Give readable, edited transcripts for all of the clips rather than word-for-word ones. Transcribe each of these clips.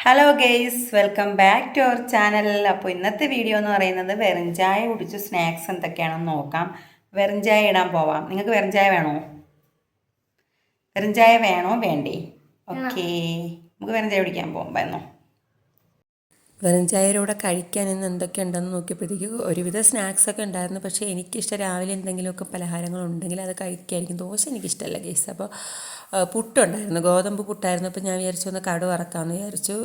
Hello guys, welcome back to our channel. അപ്പോൾ ഇന്നത്തെ video എന്ന് പറയുന്നത് വെറും ചായ കുടിച്ച് സ്നാക്സ് എന്തൊക്കെയാണെന്ന് നോക്കാം. വെറും ചായ ഇടാൻ പോവാം. നിങ്ങൾക്ക് വെറും ചായ വേണോ? വെറും ചായ വേണോ വേണ്ടേ? ഓക്കേ, നമുക്ക് വെറും ചായ കുടിക്കാൻ പോകാം. എന്നോ വെറും ചായയുടെ കഴിക്കാൻ ഇന്ന് എന്തൊക്കെ ഉണ്ടെന്ന് നോക്കിയപ്പോഴത്തേക്ക് ഒരുവിധ സ്നാക്സൊക്കെ ഉണ്ടായിരുന്നു. പക്ഷേ എനിക്കിഷ്ടം രാവിലെ എന്തെങ്കിലുമൊക്കെ പലഹാരങ്ങളുണ്ടെങ്കിൽ അത് കഴിക്കായിരിക്കും. ദോശ എനിക്കിഷ്ടമല്ല ഗേസ്. അപ്പോൾ പുട്ടുണ്ടായിരുന്നു, ഗോതമ്പ് പുട്ടായിരുന്നു. അപ്പോൾ ഞാൻ വിചാരിച്ചു ഒന്ന് കടു വറക്കാമെന്ന് വിചാരിച്ചു.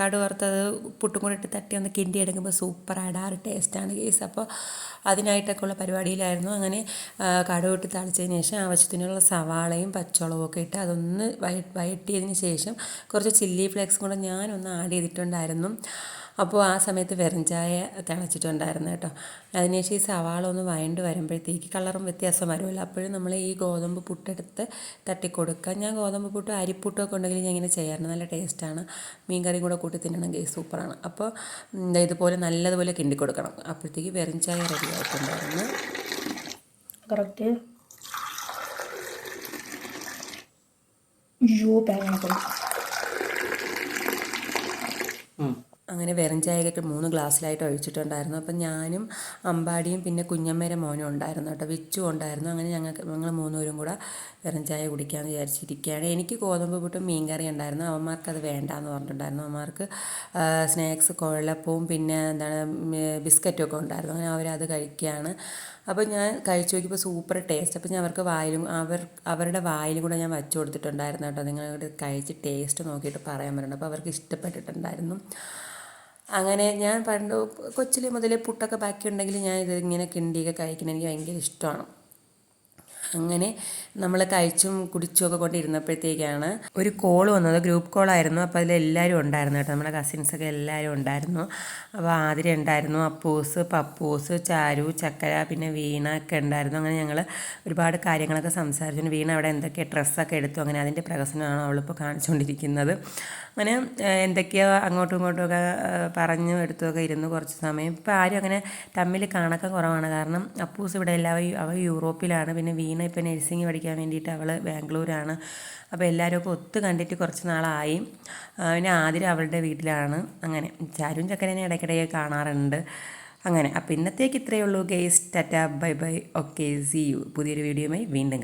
കടു വറുത്തത് പുട്ടും കൂടെ ഇട്ട് തട്ടി ഒന്ന് കിണ്ടി എടുക്കുമ്പോൾ സൂപ്പർ അടാറ് ടേസ്റ്റാണ് ഗേസ്. അപ്പോൾ അതിനായിട്ടൊക്കെ ഉള്ള പരിപാടിയിലായിരുന്നു. അങ്ങനെ കടുക് ഇട്ട് തളിച്ചതിന് ശേഷം ആവശ്യത്തിനുള്ള സവാളയും പച്ചമുളകും ഒക്കെ ഇട്ട് അതൊന്ന് വഴറ്റിയതിന് ശേഷം കുറച്ച് ചില്ലി ഫ്ലേക്സും കൂടെ ഞാനൊന്ന് ആഡ് ചെയ്തിട്ടുണ്ടായിരുന്നു. അപ്പോൾ ആ സമയത്ത് വെറും ചായ തിളച്ചിട്ടുണ്ടായിരുന്നു കേട്ടോ. അതിനുശേഷം ഈ സവാള ഒന്ന് വഴണ്ട് വരുമ്പോഴത്തേക്ക് കളറും വ്യത്യാസം വരുമല്ലോ. അപ്പോഴും നമ്മൾ ഈ ഗോതമ്പ് പുട്ടെടുത്ത് തട്ടി കൊടുക്കുക. ഞാൻ ഗോതമ്പ് പുട്ടും അരിപ്പുട്ടും ഒക്കെ ഉണ്ടെങ്കിൽ ഞാൻ ഇങ്ങനെ ചെയ്യാറുണ്ട്. നല്ല ടേസ്റ്റാണ്. മീൻ കറിയും കൂടെ കൂട്ടി തിന്നണമെങ്കിൽ സൂപ്പറാണ്. അപ്പോൾ ഇതുപോലെ നല്ലതുപോലെ കിണ്ടി കൊടുക്കണം. അപ്പോഴത്തേക്ക് വെറും ചായ റെഡി ആയിട്ടുണ്ടായിരുന്നു. കറക്റ്റ് അങ്ങനെ വെറും ചായയൊക്കെ 3 ഗ്ലാസ്സിലായിട്ട് ഒഴിച്ചിട്ടുണ്ടായിരുന്നു. അപ്പം ഞാനും അമ്പാടിയും പിന്നെ കുഞ്ഞമ്മേരെ മോനും ഉണ്ടായിരുന്നു കേട്ടോ, വിച്ചും ഉണ്ടായിരുന്നു. അങ്ങനെ ഞങ്ങൾ 3 പേരും കൂടെ വെറും ചായ കുടിക്കാമെന്ന് വിചാരിച്ചിരിക്കുകയാണ്. എനിക്ക് ഗോതമ്പ് പുട്ടും മീൻ കറി ഉണ്ടായിരുന്നു. അവന്മാർക്ക് അത് വേണ്ടാന്ന് പറഞ്ഞിട്ടുണ്ടായിരുന്നു. അവന്മാർക്ക് സ്നാക്സ് കുഴലപ്പവും പിന്നെ എന്താണ് ബിസ്ക്കറ്റും ഒക്കെ ഉണ്ടായിരുന്നു. അങ്ങനെ അവരത് കഴിക്കുകയാണ്. അപ്പോൾ ഞാൻ കഴിച്ചു നോക്കിയപ്പോൾ സൂപ്പർ ടേസ്റ്റ്. അപ്പോൾ ഞാൻ അവർക്ക് അവരുടെ വായിലും കൂടെ ഞാൻ വച്ചു കൊടുത്തിട്ടുണ്ടായിരുന്നു കേട്ടോ. നിങ്ങളുടെ കഴിച്ച് ടേസ്റ്റ് നോക്കിയിട്ട് പറയാൻ പറ്റുന്നുണ്ട്. അപ്പോൾ അവർക്ക് ഇഷ്ടപ്പെട്ടിട്ടുണ്ടായിരുന്നു. അങ്ങനെ ഞാൻ പണ്ട് കൊച്ചിലെ മുതലേ പുട്ടൊക്കെ ബാക്കിയുണ്ടെങ്കിൽ ഞാൻ ഇത് ഇങ്ങനെ കിണ്ടിയൊക്കെ കഴിക്കുന്നത് എനിക്ക് ഭയങ്കര ഇഷ്ടമാണ്. അങ്ങനെ നമ്മൾ കഴിച്ചും കുടിച്ചുമൊക്കെ കൊണ്ടിരുന്നപ്പോഴത്തേക്കാണ് ഒരു കോൾ വന്നത്. ഗ്രൂപ്പ് കോളായിരുന്നു. അപ്പോൾ അതിലെല്ലാവരും ഉണ്ടായിരുന്നു കേട്ടോ. നമ്മുടെ കസിൻസൊക്കെ എല്ലാവരും ഉണ്ടായിരുന്നു. അപ്പോൾ ആതിര ഉണ്ടായിരുന്നു, അപ്പൂസ്, പപ്പൂസ്, ചാരു, ചക്കര, പിന്നെ വീണ ഒക്കെ ഉണ്ടായിരുന്നു. അങ്ങനെ ഞങ്ങൾ ഒരുപാട് കാര്യങ്ങളൊക്കെ സംസാരിച്ചു. വീണ അവിടെ എന്തൊക്കെ ഡ്രസ്സൊക്കെ എടുത്തു. അങ്ങനെ അതിൻ്റെ പ്രഹസനമാണ് അവളിപ്പോൾ കാണിച്ചുകൊണ്ടിരിക്കുന്നത്. അങ്ങനെ എന്തൊക്കെയോ അങ്ങോട്ടും ഇങ്ങോട്ടുമൊക്കെ പറഞ്ഞു എടുത്തുമൊക്കെ ഇരുന്നു കുറച്ച് സമയം. ഇപ്പോൾ ആരും അങ്ങനെ തമ്മിൽ കണക്കം കുറവാണ്. കാരണം അപ്പൂസ് ഇവിടെ അവൾ യൂറോപ്പിലാണ്. പിന്നെ വീണ ഇപ്പോൾ നഴ്സിംഗ് പഠിക്കാൻ വേണ്ടിയിട്ട് അവൾ ബാംഗ്ലൂരാണ്. അപ്പോൾ എല്ലാവരും ഒക്കെ ഒത്തു കണ്ടിട്ട് കുറച്ച് നാളായി. പിന്നെ ആതിര അവളുടെ വീട്ടിലാണ്. അങ്ങനെ ചാരും ചക്കരനെ ഇടയ്ക്കിടയ്ക്ക് കാണാറുണ്ട്. അങ്ങനെ അപ്പോൾ ഇന്നത്തേക്ക് ഇത്രയേ ഉള്ളൂ guys. Tata, bye bye, okay, see you. പുതിയൊരു വീഡിയോയുമായി വീണ്ടും കാണാം.